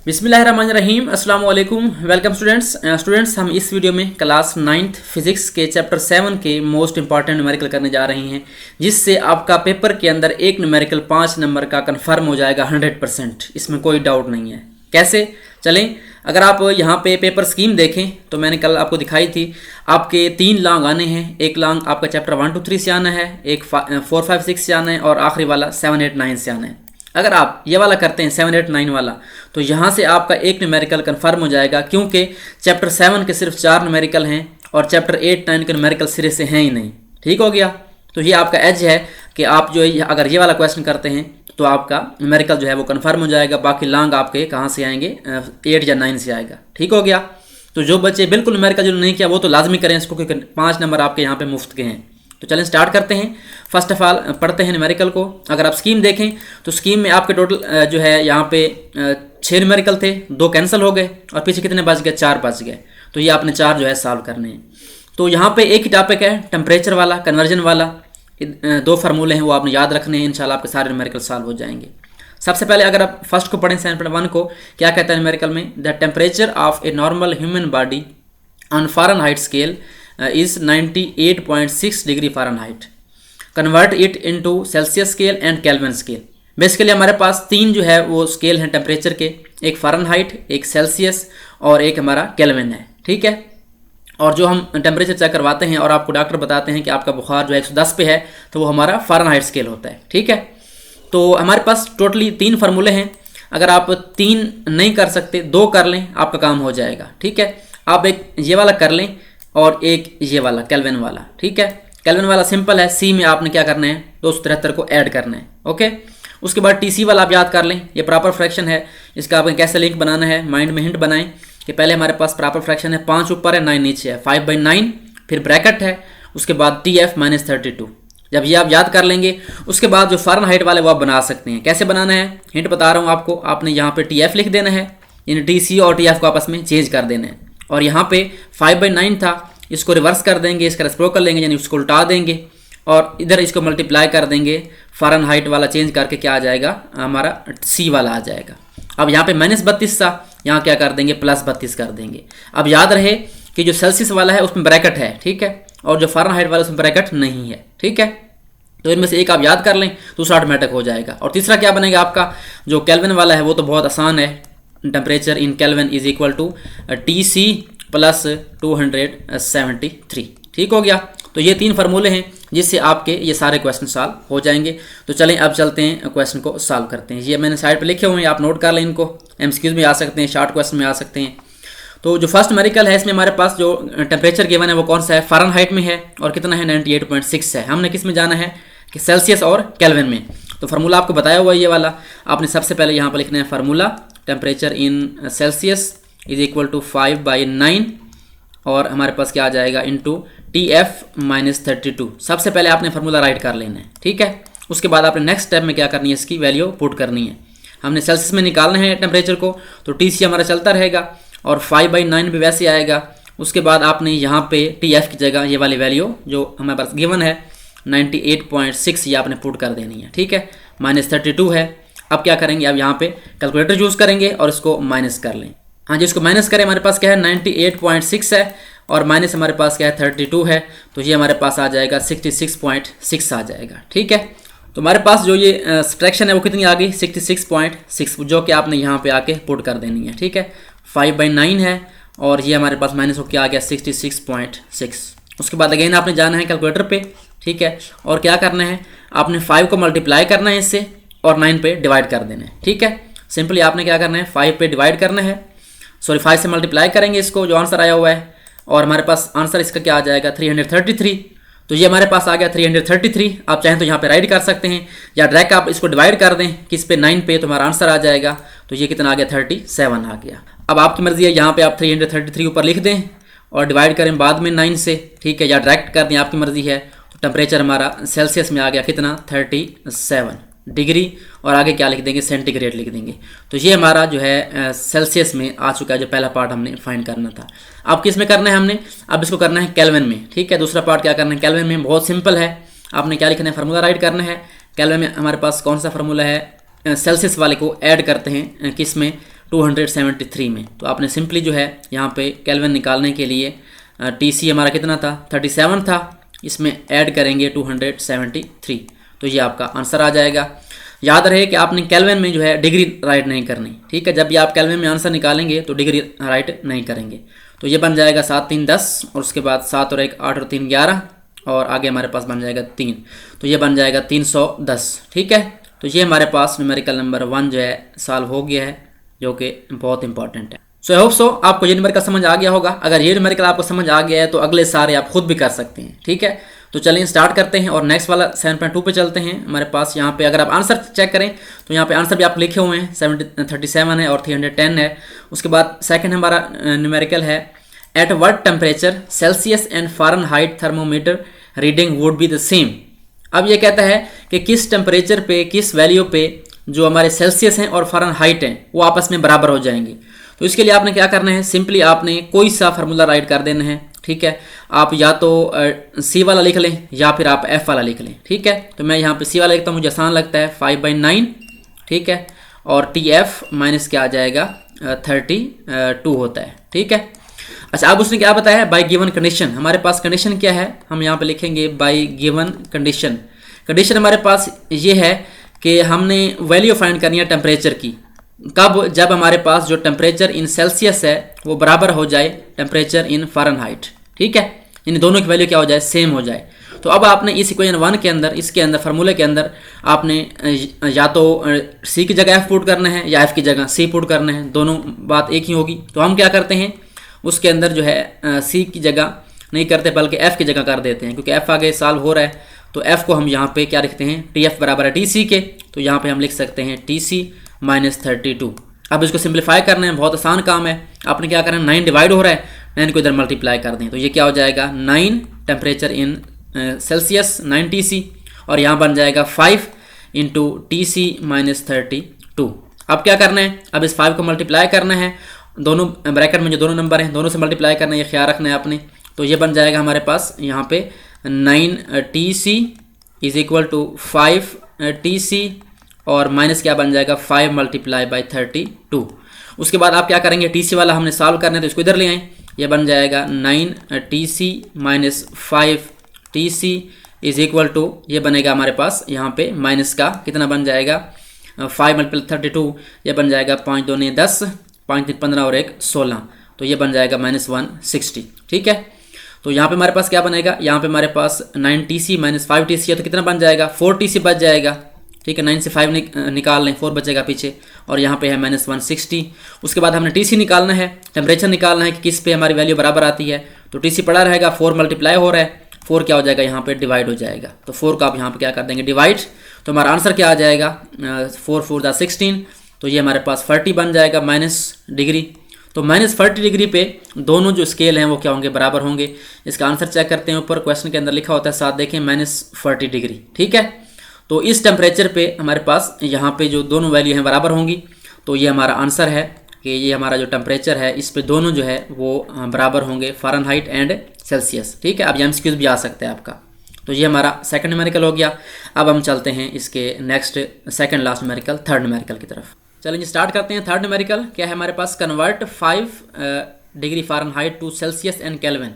बिस्मिल्लाहिर्रहमानिर्रहीम अस्सलाम वालेकुम। वेलकम स्टूडेंट्स हम इस वीडियो में क्लास 9th फिजिक्स के चैप्टर 7 के मोस्ट इंपॉर्टेंट न्यूमेरिकल करने जा रहे हैं, जिससे आपका पेपर के अंदर एक न्यूमेरिकल 5 नंबर का कंफर्म हो जाएगा 100%। इसमें कोई डाउट नहीं है। कैसे? चलें, अगर आप यहाँ पे पेपर स्कीम देखें तो मैंने कल आपको दिखाई थी। आपके 3 लॉन्ग आने हैं। एक लॉन्ग आपका चैप्टर 1 2 3 से आना है, एक 4 5 6 से आना है और आखिरी वाला 7 8 9 से आना है। अगर आप ये वाला करते हैं 7 8 9 वाला, तो यहाँ से आपका एक न्यूमेरिकल कंफर्म हो जाएगा, क्योंकि चैप्टर 7 के सिर्फ 4 न्यूमेरिकल हैं और चैप्टर 8 9 के न्यूमेरिकल सिरे से हैं ही नहीं। ठीक हो गया? तो ये आपका एज है कि आप जो है अगर ये वाला क्वेश्चन करते हैं तो आपका न्यूमेरिकल जो है वो कंफर्म हो जाएगा। बाकी लॉन्ग आपके कहाँ से आएंगे? 8 या 9 से आएगा। ठीक हो गया? तो जो बच्चे बिल्कुल न्यूमेरिकल जो नहीं किया वो तो लाजमी करें इसको, क्योंकि 5 नंबर आपके यहाँ पे मुफ्त के हैं। तो चलें स्टार्ट करते हैं। फर्स्ट ऑफ ऑल पढ़ते हैं न्यूमेरिकल को। अगर आप स्कीम देखें तो स्कीम में आपके टोटल जो है यहाँ पे 6 न्यूमेरिकल थे, 2 कैंसिल हो गए और पीछे कितने बच गए? 4 बच गए। तो ये आपने 4 जो है सॉल्व करने हैं। तो यहाँ पे एक ही टॉपिक है, टेम्परेचर वाला, कन्वर्जन वाला। 2 फार्मूले हैं वो आपने याद रखने हैं। इंशाल्लाह आपके सारे न्यूमेरिकल सॉल्व हो जाएंगे। सबसे पहले अगर आप फर्स्ट को पढ़ें 7.1 को, क्या कहता है न्यूमेरिकल में? The temperature of a normal human body on Fahrenheit scale is 98.6 degree Fahrenheit. Convert it into Celsius scale and kelvin scale. Basically हमारे पास 3 जो है वो स्केल हैं टेम्परेचर के, एक फ़ारेनहाइट, एक सेल्सियस और एक हमारा केल्विन है। ठीक है? और जो हम टेम्परेचर चेक करवाते हैं और आपको डॉक्टर बताते हैं कि आपका बुखार जो है 110 पे है, तो वो हमारा फ़ारेनहाइट स्केल होता है। ठीक है? तो हमारे पास टोटली 3 फार्मूले हैं। अगर आप 3 नहीं कर सकते, 2 कर लें, आपका काम हो जाएगा। ठीक है? आप एक ये वाला कर लें और एक ये वाला केल्विन वाला। ठीक है? केल्विन वाला सिंपल है। सी में आपने क्या करना है? 273 को ऐड करना है। ओके? उसके बाद टीसी वाला आप याद कर लें, ये प्रॉपर फ्रैक्शन है। इसका आपने कैसे लिंक बनाना है, माइंड में हिंट बनाएं कि पहले हमारे पास प्रॉपर फ्रैक्शन है, 5 ऊपर है 9 नीचे है, 5/9, फिर ब्रैकेट है, उसके बाद TF - 32। जब ये आप याद कर लेंगे, उसके बाद जो फ़ारेनहाइट वाले वो आप बना सकते हैं। कैसे बनाना है? हिंट बता रहा हूँ आपको। आपने यहाँ पे TF लिख देना है, यानी TC और TF को आपस में चेंज कर देना है। और यहाँ पे 5/9 था, इसको रिवर्स कर देंगे, इसका रेसिप्रोकल कर लेंगे, यानी उसको उल्टा देंगे और इधर इसको मल्टीप्लाई कर देंगे। फ़ारेनहाइट वाला चेंज करके क्या आ जाएगा? हमारा C वाला आ जाएगा। अब यहाँ पे -32 था, यहाँ क्या कर देंगे? +32 कर देंगे। अब याद रहे कि जो सेल्सियस वाला है उसमें ब्रैकेट है। ठीक है? और जो फ़ारेनहाइट वाला उसमें ब्रैकेट नहीं है। ठीक है? तो इनमें से एक आप याद कर लें, दूसरा ऑटोमेटिक हो जाएगा। और तीसरा क्या बनेगा आपका? जो केल्विन वाला है वो तो बहुत आसान है। Temperature in kelvin is equal to TC + 273। ठीक हो गया? तो ये 3 फार्मूले हैं जिससे आपके ये सारे क्वेश्चन सॉल्व हो जाएंगे। तो चलें अब चलते हैं क्वेश्चन को सॉल्व करते हैं। ये मैंने साइड पे लिखे हुए हैं, आप नोट कर लें इनको। MCQs में आ सकते हैं, शॉर्ट क्वेश्चन में आ सकते हैं। तो जो फर्स्ट न्यूमेरिकल है इसमें हमारे पास जो टेम्परेचर गिवन है वो कौन सा है? फ़ारेनहाइट में है और कितना है? 98.6 है। हमने किस में जाना है? कि सेल्सियस और केल्विन में। तो फार्मूला आपको बताया हुआ है ये वाला। आपने सबसे पहले यहाँ पर लिखना है formula, temperature in Celsius is equal to 5/9 और हमारे पास क्या आ जाएगा? Into TF - 32। सबसे पहले आपने फार्मूला राइट कर लेना है। ठीक है? उसके बाद आपने नेक्स्ट स्टेप में क्या करनी है? इसकी वैल्यू पुट करनी है। हमने सेल्सियस में निकालना है टेम्परेचर को, तो TC हमारा चलता रहेगा और 5/9 भी वैसे आएगा। उसके बाद आपने यहाँ पे TF की जगह ये वाली वैल्यू जो हमारे पास गिवन है 98.6 ये आपने पुट कर देनी है। ठीक है? -32 है। अब क्या करेंगे? अब यहाँ पे कैलकुलेटर यूज़ करेंगे और इसको माइनस कर लें। हाँ जी, इसको माइनस करें। हमारे पास क्या है? 98.6 है और माइनस हमारे पास क्या है? 32 है। तो ये हमारे पास आ जाएगा 66.6 आ जाएगा। ठीक है? तो हमारे पास जो ये सब्ट्रैक्शन है वो कितनी आ गई? 66.6, जो कि आपने यहाँ पे आके पुट कर देनी है। ठीक है? 5/9 है और ये हमारे पास माइनस हो क्या आ गया? 66.6। उसके बाद अगेन आपने जाना है कैलकुलेटर पे। ठीक है? और क्या करना है? आपने 5 को मल्टीप्लाई करना है इससे और 9 पे डिवाइड कर देना है। ठीक है? सिंपली आपने क्या करना है? 5 पे डिवाइड करना है, 5 से मल्टीप्लाई करेंगे इसको, जो आंसर आया हुआ है, और हमारे पास आंसर इसका क्या आ जाएगा? 333। तो ये हमारे पास आ गया 333। आप चाहें तो यहाँ पे राइट कर सकते हैं या डायरेक्ट आप इसको डिवाइड कर दें किस पे? 9 पे, तो हमारा आंसर आ जाएगा। तो ये कितना आ गया? 37 आ गया। अब आपकी मर्जी है, यहाँ पे आप 333 ऊपर लिख दें और डिवाइड करें बाद में 9 से। ठीक है? या डायरेक्ट कर दें, आपकी मर्जी है। तो टेम्परेचर हमारा सेल्सियस में आ गया कितना? 37 डिग्री और आगे क्या लिख देंगे? सेंटीग्रेड लिख देंगे। तो ये हमारा जो है सेल्सियस में आ चुका है, जो पहला पार्ट हमने फाइंड करना था। अब किस में करना है हमने? अब इसको करना है केल्विन में। ठीक है? दूसरा पार्ट क्या करना है? केल्विन में। बहुत सिंपल है। आपने क्या लिखना है? फार्मूला राइट करना है। केल्विन में हमारे पास कौन सा फार्मूला है? सेल्सियस वाले को ऐड करते हैं किस में? 273 में। तो आपने सिंपली जो है यहाँ पे केल्विन निकालने के लिए TC हमारा कितना था, 37 था, इसमें ऐड करेंगे 273, तो ये आपका आंसर आ जाएगा। याद रहे कि आपने केल्विन में जो है डिग्री राइट नहीं करनी, ठीक है। जब भी आप केल्विन में आंसर निकालेंगे तो डिग्री राइट नहीं करेंगे। तो ये बन जाएगा 7 3 10 और उसके बाद 7 और 1 8 और 3 11 और आगे हमारे पास बन जाएगा 3, तो ये बन जाएगा 310, ठीक है। तो ये हमारे पास न्यूमेरिकल नंबर 1 जो है सॉल्व हो गया है, जो कि बहुत इंपॉर्टेंट है। सो आई होप सो आपको ये न्यूमेरिकल समझ आ गया होगा। अगर ये न्यूमेरिकल आपको समझ आ गया है तो अगले सारे आप खुद भी कर सकते हैं, ठीक है। तो चलिए स्टार्ट करते हैं और नेक्स्ट वाला 7.2 पे चलते हैं। हमारे पास यहाँ पे अगर आप आंसर चेक करें तो यहाँ पे आंसर भी आप लिखे हुए हैं, 37 है और 310 है। उसके बाद सेकंड हमारा न्यूमेरिकल है, at what temperature Celsius and Fahrenheit thermometer reading would be the same. अब ये कहता है कि किस टेम्परेचर पे, किस वैल्यू पे जो हमारे सेल्सियस हैं और फ़ारेनहाइट हैं वो आपस में बराबर हो जाएंगे। तो इसके लिए आपने क्या करना है, सिंपली आपने कोई सा फार्मूला राइट कर देना है, ठीक है। आप या तो C वाला लिख लें या फिर आप F वाला लिख लें, ठीक है। तो मैं यहाँ पे C वाला लिखता हूँ, मुझे आसान लगता है, 5/9, ठीक है। और TF माइनस क्या आ जाएगा, 32 होता है, ठीक है। अच्छा, अब उसने क्या बताया है, बाय गिवन कंडीशन। हमारे पास कंडीशन क्या है, हम यहाँ पे लिखेंगे बाय गिवन कंडीशन। कंडीशन हमारे पास ये है कि हमने वैल्यू फाइंड करनी है टेम्परेचर की। कब, जब हमारे पास जो टेम्परेचर इन सेल्सियस है वो बराबर हो जाए टेम्परेचर इन फ़ारेनहाइट, ठीक है। इन दोनों की वैल्यू क्या हो जाए, सेम हो जाए। तो अब आपने इस इक्वेशन 1 के अंदर, इसके अंदर फार्मूले के अंदर आपने या तो C की जगह F पुट करना है या F की जगह C पुट करना है, दोनों बात एक ही होगी। तो हम क्या करते हैं, उसके अंदर जो है C की जगह नहीं करते बल्कि F की जगह कर देते हैं, क्योंकि F आगे सॉल्व हो रहा है। तो F को हम यहाँ पे क्या लिखते हैं, TF बराबर है TC के, तो यहाँ पे हम लिख सकते हैं TC माइनस 32। अब इसको सिंप्लीफाई करना है, बहुत आसान काम है। आपने क्या करना है, 9 डिवाइड हो रहा है, 9 को इधर मल्टीप्लाई कर दें, तो ये क्या हो जाएगा, 9 टेम्परेचर इन सेल्सियस 9 TC और यहाँ बन जाएगा 5 इंटू TC माइनस 32। अब क्या करना है, अब इस 5 को मल्टीप्लाई करना है, दोनों ब्रैकेट में जो दोनों नंबर हैं दोनों से मल्टीप्लाई करना है, ये ख्याल रखना है आपने। तो ये बन जाएगा हमारे पास यहाँ पे 9 TC is equal to 5 TC और माइनस क्या बन जाएगा, 5 मल्टीप्लाई बाई 32। उसके बाद आप क्या करेंगे, TC वाला हमने सॉल्व करना है तो इसको इधर ले आएँ, ये बन जाएगा 9 TC minus 5 TC is equal to, ये बनेगा हमारे पास यहाँ पे माइनस का कितना बन जाएगा, 5 मल्टीप्लाई 32, ये बन जाएगा 5 2 9 10, 5 3 15 और 1 16, तो ये बन जाएगा माइनस 160, ठीक है। तो यहाँ पे हमारे पास क्या बनेगा, यहाँ पे हमारे पास 9 TC माइनस 5 TC है, तो कितना बन जाएगा, 4 TC बच जाएगा, ठीक है। 9 से 5 निकाल लें, 4 बचेगा पीछे, और यहाँ पे है माइनस 160। उसके बाद हमने TC निकालना है, टेम्परेचर निकालना है कि किस पे हमारी वैल्यू बराबर आती है। तो TC पड़ा रहेगा, 4 मल्टीप्लाई हो रहा है, 4 क्या हो जाएगा यहाँ पे डिवाइड हो जाएगा, तो 4 का आप यहाँ पे क्या कर देंगे, डिवाइड। तो हमारा आंसर क्या आ जाएगा, 4 4 दा 16, तो ये हमारे पास 40 बन जाएगा माइनस डिग्री। तो माइनस 40 डिग्री पे दोनों जो स्केल हैं वो क्या होंगे, बराबर होंगे। इसका आंसर चेक करते हैं, ऊपर क्वेश्चन के अंदर लिखा होता है साथ देखें माइनस 40 डिग्री, ठीक है। तो इस टेम्परेचर पे हमारे पास यहाँ पे जो दोनों वैल्यू हैं बराबर होंगी, तो ये हमारा आंसर है कि ये हमारा जो टेम्परेचर है इस पे दोनों जो है वो बराबर होंगे, फ़ारेनहाइट एंड सेल्सियस, ठीक है। अब MCQs भी आ सकते हैं आपका। तो ये हमारा सेकंड न्यूमेरिकल हो गया। अब हम चलते हैं इसके next second last numerical, third numerical की तरफ। चलिए स्टार्ट करते हैं। थर्ड न्यूमेरिकल क्या है हमारे पास, convert 5 degree Fahrenheit to Celsius and Kelvin.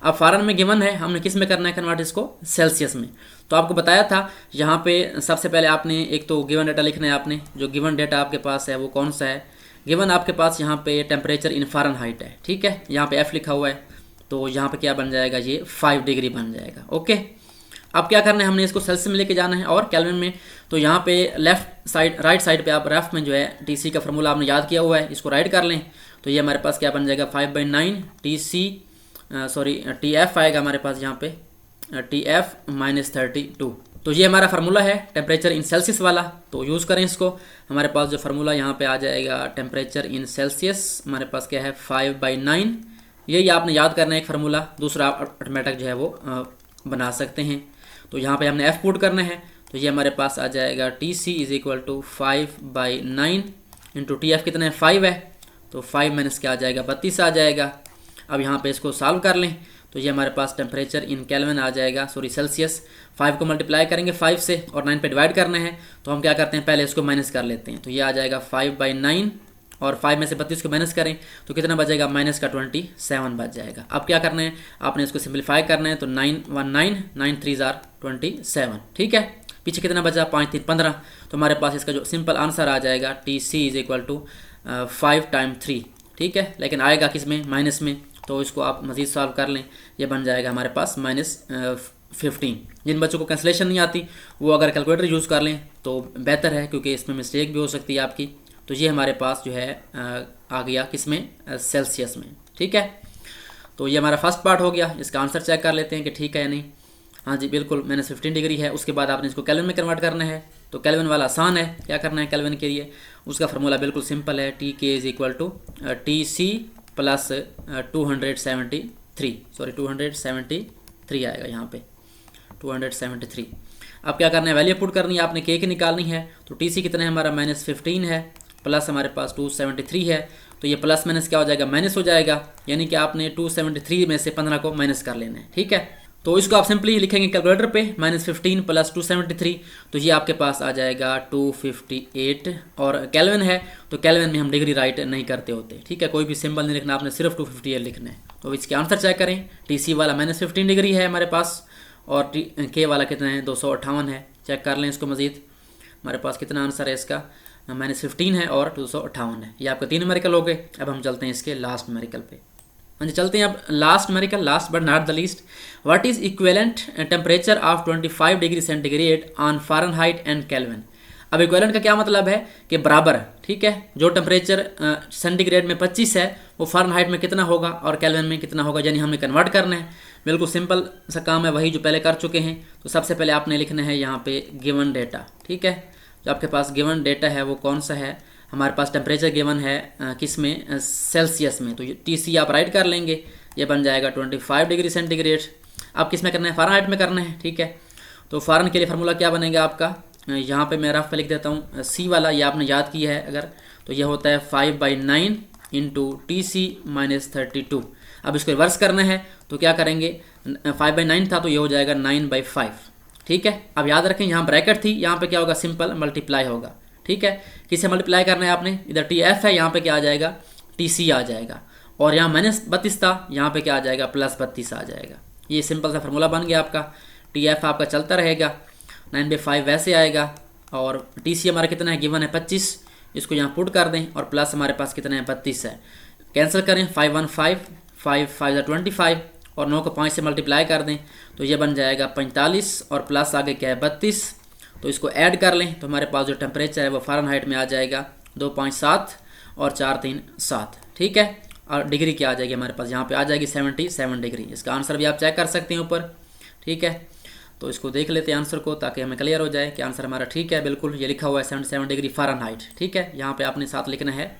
अब फ़ारेन में गिवन है, हमने किस में करना है कन्वर्ट इसको, सेल्सियस में। तो आपको बताया था यहाँ पे सबसे पहले आपने एक तो गिवन डेटा लिखना है, आपने जो गिवन डेटा आपके पास है वो कौन सा है, गिवन आपके पास यहाँ पे टेम्परेचर इन फ़ारेनहाइट है, ठीक है। यहाँ पे F लिखा हुआ है, तो यहाँ पे क्या बन जाएगा, ये 5 डिग्री बन जाएगा, ओके। अब क्या करना है, हमने इसको सेल्सियस में लेके जाना है और केल्विन में। तो यहाँ पे लेफ्ट साइड, राइट साइड पे आप रेफ में जो है TC का फार्मूला आपने याद किया हुआ है, इसको राइट कर लें। तो ये हमारे पास क्या बन जाएगा, 5/9 TF आएगा हमारे पास यहाँ पे, TF माइनस 32। तो ये हमारा फार्मूला है टेम्परेचर इन सेल्सियस वाला, तो यूज़ करें इसको। हमारे पास जो फार्मूला यहाँ पे आ जाएगा टेम्परेचर इन सेल्सियस, हमारे पास क्या है 5/9। यही आपने याद करना है एक फार्मूला, दूसरा ऑटोमेटिक जो है वो बना सकते हैं। तो यहाँ पे हमने F पुट करना है, तो ये हमारे पास आ जाएगा TC is equal to 5/9 into TF कितना है, 5 है, तो 5 माइनस क्या आ जाएगा, 32 आ जाएगा। अब यहाँ पे इसको सॉल्व कर लें, तो ये हमारे पास टेम्परेचर इन केल्विन आ जाएगा, सॉरी सेल्सियस। 5 को मल्टीप्लाई करेंगे 5 से और 9 पे डिवाइड करना है, तो हम क्या करते हैं, पहले इसको माइनस कर लेते हैं। तो ये आ जाएगा 5/9 और 5 में से 32 को माइनस करें तो कितना बचेगा, माइनस का 27 बच जाएगा। अब क्या करना है, आपने इसको सिंप्लीफाई करना है, तो 9 1 9 9 3 27, ठीक है। पीछे कितना बचा, 5 3 15, तो हमारे पास इसका जो सिंपल आंसर आ जाएगा TC is equal to 5 time 3, ठीक है। लेकिन आएगा किस में, माइनस में, तो इसको आप मज़ीद सॉल्व कर लें, ये बन जाएगा हमारे पास -15। जिन बच्चों को कैंसलेशन नहीं आती वो अगर कैलकुलेटर यूज़ कर लें तो बेहतर है, क्योंकि इसमें मिस्टेक भी हो सकती है आपकी। तो ये हमारे पास जो है आ गया किस में, सेल्सियस में, ठीक है। तो ये हमारा फर्स्ट पार्ट हो गया। इसका आंसर चेक कर लेते हैं कि ठीक है या नहीं। हाँ जी बिल्कुल, -15 डिग्री है। उसके बाद आपने इसको केल्विन में कन्वर्ट करना है, तो केल्विन वाला आसान है। क्या करना है केल्विन के लिए, उसका फार्मूला बिल्कुल सिंपल है, TK is equal to TC plus 273 आएगा यहाँ पे 273। अब क्या करना है, वैल्यू पुट करनी है आपने, K की निकालनी है। तो TC कितना है हमारा, -15 है, प्लस हमारे पास 273 है, तो ये प्लस माइनस क्या हो जाएगा, माइनस हो जाएगा, यानी कि आपने 273 में से 15 को माइनस कर लेना है, ठीक है। तो इसको आप सिंपली लिखेंगे कैलकुलेटर पे, -15 प्लस 273, तो ये आपके पास आ जाएगा 258। और केल्विन है तो केल्विन में हम डिग्री राइट नहीं करते होते, ठीक है। कोई भी सिंबल नहीं लिखना, आपने सिर्फ 258 लिखना है। तो इसके आंसर चेक करें, TC वाला -15 डिग्री है हमारे पास, और K वाला कितना है, 258 है। चेक कर लें इसको मज़ीद, हमारे पास कितना आंसर है इसका, -15 है और 258 है। ये आपका 3 न्यूमेरिकल हो गए। अब हम चलते हैं इसके लास्ट न्यूमेरिकल पे। हाँ जी चलते हैं अब last numerical, last but not the least. What is equivalent temperature of 25 degree centigrade on Fahrenheit and Kelvin. अब इक्विवेलेंट का क्या मतलब है कि बराबर, ठीक है। जो टेम्परेचर सेंटीग्रेड में 25 है वो फ़ारेनहाइट में कितना होगा और केल्विन में कितना होगा, यानी हमने कन्वर्ट करना है। बिल्कुल सिंपल सा काम है, वही जो पहले कर चुके हैं। तो सबसे पहले आपने लिखना है यहाँ पे गिवन डेटा, ठीक है। जो आपके पास गिवन डेटा है वो कौन सा है, हमारे पास टेम्परेचर गिवन है किस में, सेल्सियस में। तो TC आप राइट कर लेंगे, ये बन जाएगा 25 डिग्री सेंटीग्रेड। अब किस में करना है, फ़ारेनहाइट में करना है, ठीक है। तो फ़ारेन के लिए फार्मूला क्या बनेगा आपका, यहाँ पे मैं रफ पे लिख देता हूँ, C वाला ये आपने याद किया है अगर, तो ये होता है 5/9 इंटू TC -32। अब इसको रिवर्स करना है तो क्या करेंगे, 5/9 था तो ये हो जाएगा 9/5, ठीक है। अब याद रखें यहाँ ब्रैकेट थी, यहाँ पे क्या होगा, सिंपल मल्टीप्लाई होगा, ठीक है। किससे मल्टीप्लाई करना है आपने, इधर TF है, यहाँ पे क्या आ जाएगा, TC आ जाएगा, और यहाँ -32 था, यहाँ पे क्या आ जाएगा, +32 आ जाएगा। ये सिंपल सा फार्मूला बन गया आपका। TF आपका चलता रहेगा, 9/5 वैसे आएगा, और TC हमारा कितना है, गिवन है 25, इसको यहाँ पुट कर दें, और प्लस हमारे पास कितना है, 32 है। कैंसिल करें, 5 1 5 5 5 25, और 9 को 5 से मल्टीप्लाई कर दें तो ये बन जाएगा 45, और प्लस आगे क्या है 32। तो इसको ऐड कर लें तो हमारे पास जो टेम्परेचर है वो फ़ारेनहाइट में आ जाएगा 2.7 और 4 3 7, ठीक है। और डिग्री क्या आ जाएगी हमारे पास, यहाँ पे आ जाएगी 77 डिग्री। इसका आंसर भी आप चेक कर सकते हैं ऊपर, ठीक है। तो इसको देख लेते हैं आंसर को, ताकि हमें क्लियर हो जाए कि आंसर हमारा ठीक है। बिल्कुल ये लिखा हुआ है 77 डिग्री फ़ारेनहाइट, ठीक है। यहाँ पे आपने साथ लिखना है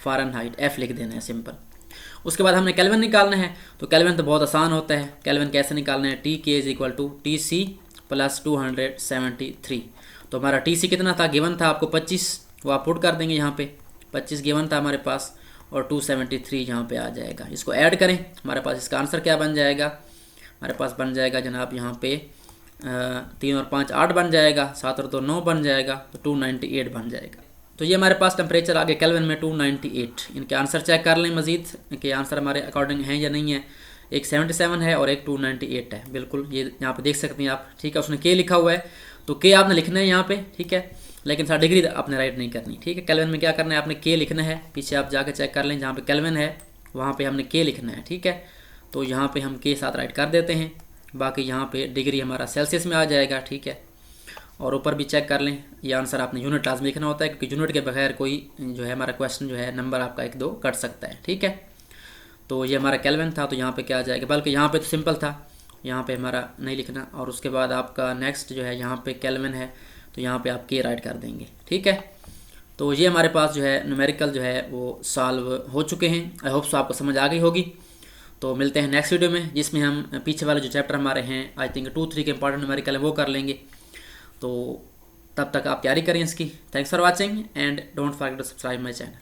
फ़ारेनहाइट, F लिख देना है सिंपल। उसके बाद हमने केल्विन निकालना है, तो केल्विन तो बहुत आसान होता है। केल्विन कैसे निकालना है, TK is equal to TC plus 273। तो हमारा TC कितना था, गिवन था आपको 25, वो आप पुट कर देंगे यहाँ पे, 25 गिवन था हमारे पास, और 273 यहाँ पे आ जाएगा। इसको ऐड करें, हमारे पास इसका आंसर क्या बन जाएगा, हमारे पास बन जाएगा जनाब यहाँ पे 3 और 5 8 बन जाएगा, 7 और 2 9 बन जाएगा, तो 298 बन जाएगा। तो ये हमारे पास टेम्परेचर आगे केल्विन में 298। इनके आंसर चेक कर लें मज़ीद कि आंसर हमारे अकॉर्डिंग हैं या नहीं है। एक 77 है और एक 298 है, बिल्कुल ये यहाँ पे देख सकते हैं आप, ठीक है। उसने K लिखा हुआ है, तो K आपने लिखना है यहाँ पे, ठीक है। लेकिन सारी डिग्री आपने राइट नहीं करनी, ठीक है। केल्विन में क्या करना है, आपने K लिखना है, पीछे आप जाके चेक कर लें, जहाँ पे केल्विन है वहाँ पे हमने K लिखना है, ठीक है। तो यहाँ पे हम K साथ राइट कर देते हैं, बाकी यहाँ पे डिग्री हमारा सेल्सियस में आ जाएगा, ठीक है। और ऊपर भी चेक कर लें, ये आंसर आपने यूनिट क्लास में लिखना होता है, क्योंकि यूनिट के बगैर कोई जो है हमारा क्वेश्चन जो है नंबर आपका 1 2 कट सकता है, ठीक है। तो ये हमारा केल्विन था, तो यहाँ पे क्या आ जाएगा, बल्कि यहाँ पे तो सिंपल था, यहाँ पे हमारा नहीं लिखना। और उसके बाद आपका नेक्स्ट जो है यहाँ पे केल्विन है, तो यहाँ पे आप K राइट कर देंगे, ठीक है। तो ये हमारे पास जो है न्यूमेरिकल जो है वो सॉल्व हो चुके हैं। आई होप सो आपको समझ आ गई होगी। तो मिलते हैं नेक्स्ट वीडियो में, जिसमें हम पीछे वाले जो चैप्टर हमारे हैं आई थिंक 2 3 के इंपॉर्टेंट न्यूमेरिकल है वो कर लेंगे। तो तब तक आप तैयारी करें इसकी। Thanks for watching and don't forget to subscribe my channel.